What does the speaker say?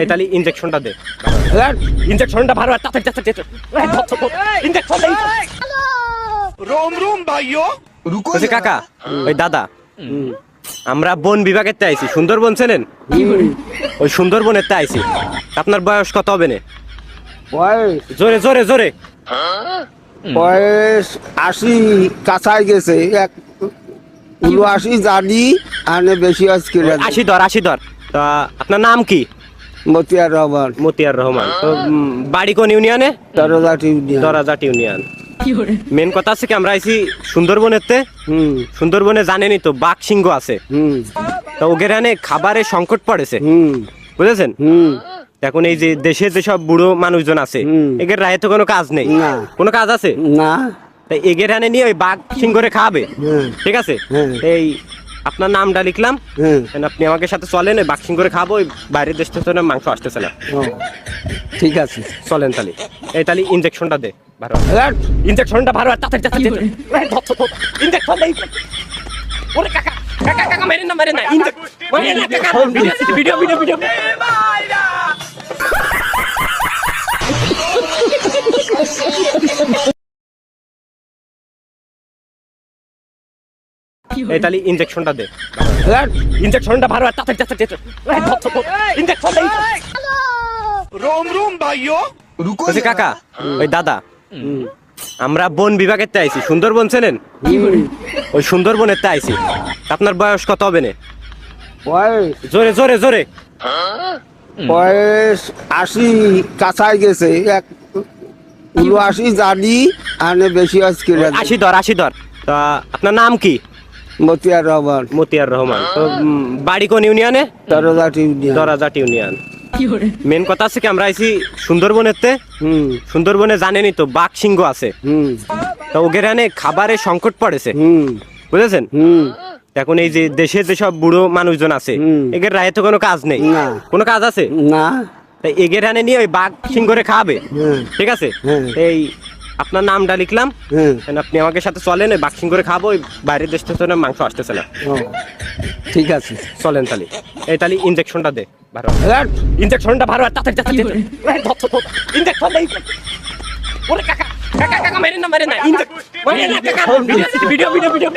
এই তাহলে ইনজেকশনটা দে। ইনজেকশনটা ভালো তাড়াতাড়ি ইনজেকশন দে। रोम रोम भाइयों रुको বলছি কাকা, ওই দাদা, আমরা বন বিভাগের তে আইছি, সুন্দরবন চেনেন? ওই সুন্দরবনের তে আইছি। আপনার বয়স কত হবে না? বয়স জোরে জোরে জোরে। বয়স 80 কাছাই গেছে, 80 জানি আনে বেশি আজকে 80 ধর। তা আপনার নাম কি? মতিয়ার রহমান, মতিয়ার রহমান। তো বাড়ি কোন ইউনিয়নে? দরজাটি ইউনিয়ন। দরাজাট ইউনিয়ন। মেন কথা আছে কি, আমরা আইছি সুন্দরবনের তে। সুন্দরবনে জানেনই তো বাঘ সিংহ আছে। তো ওখানে খাবারের সংকট পড়েছে, বুঝেছেন? এখন এই যে দেশে যেসব বুড়ো মানুষজন আছে, এদের রায়ে তো কোনো কাজ নেই। না। কোনো কাজ আছে না, তাই এগের হানে নিয়ে ওই বাঘ সিংহরে খাবে, ঠিক আছে? এই আপনার নামটা লিখলাম, আপনি আমাকে সাথে চলেন, ওই বাঘ সিংহরে খাবো। ওই বাইরের দেশ থেকে মাংস আসতেছে না। ও, ঠিক আছে চলেন তাহলে। এই তাহলে ইনজেকশনটা দে ভালো। ইনজেকশনটা ভালো তাড়াতাড়ি ইনজেকশন দে। ওরে কাকা কাকা কাকা মেরেন না ভিডিও ভিডিও ভিডিও। এই তাহলে ইনজেকশনটা দে। ইনজেকশনটা ভালো তাড়াতাড়ি ইনজেকশন দে। रोम रोम भाइयों रुको বলছি কাকা, ওই দাদা, আমরা বন বিভাগের তে আইছি, সুন্দরবন চেনেন? ওই সুন্দরবনের তে আইছি। আপনার বয়স কত হবে না? বয়স জোরে জোরে জোরে। বয়স 80 কাছাই গেছে, 80 জানি আনে বেশি আজকে 80 ধর। তা আপনার নাম কি? মতিয়ার রহমান, মতিয়ার রহমান। তো বাড়ি কোন ইউনিয়নে? দরজাটি ইউনিয়ন। দরাজাট ইউনিয়ন। মেন কথা আছে কি, আমরা আইছি সুন্দরবনের তে। সুন্দরবনে জানেনই তো বাঘ সিংহ আছে। তো ওখানে খাবারের সংকট পড়েছে, বুঝেছেন? এখন এই যে দেশে যেসব বুড়ো মানুষজন আছে, এদের রায়ে তো কোনো কাজ নেই। না। কোনো কাজ আছে না, তাই এগের হানে নিয়ে ওই বাঘ সিংহরে খাবে, ঠিক আছে? এই আপনার নামটা লিখলাম, আপনি আমাকে সাথে চলেন, ওই বাঘ সিংহরে খাবো। ওই বাইরের দেশ থেকে মাংস আসতেছে না। ও, ঠিক আছে চলেন তাহলে। এই তাহলে ইনজেকশনটা দে ভালো। ইনজেকশনটা ভালো তাড়াতাড়ি ইনজেকশন দে। ওরে কাকা কাকা কাকা মেরেন না ভিডিও ভিডিও ভিডিও।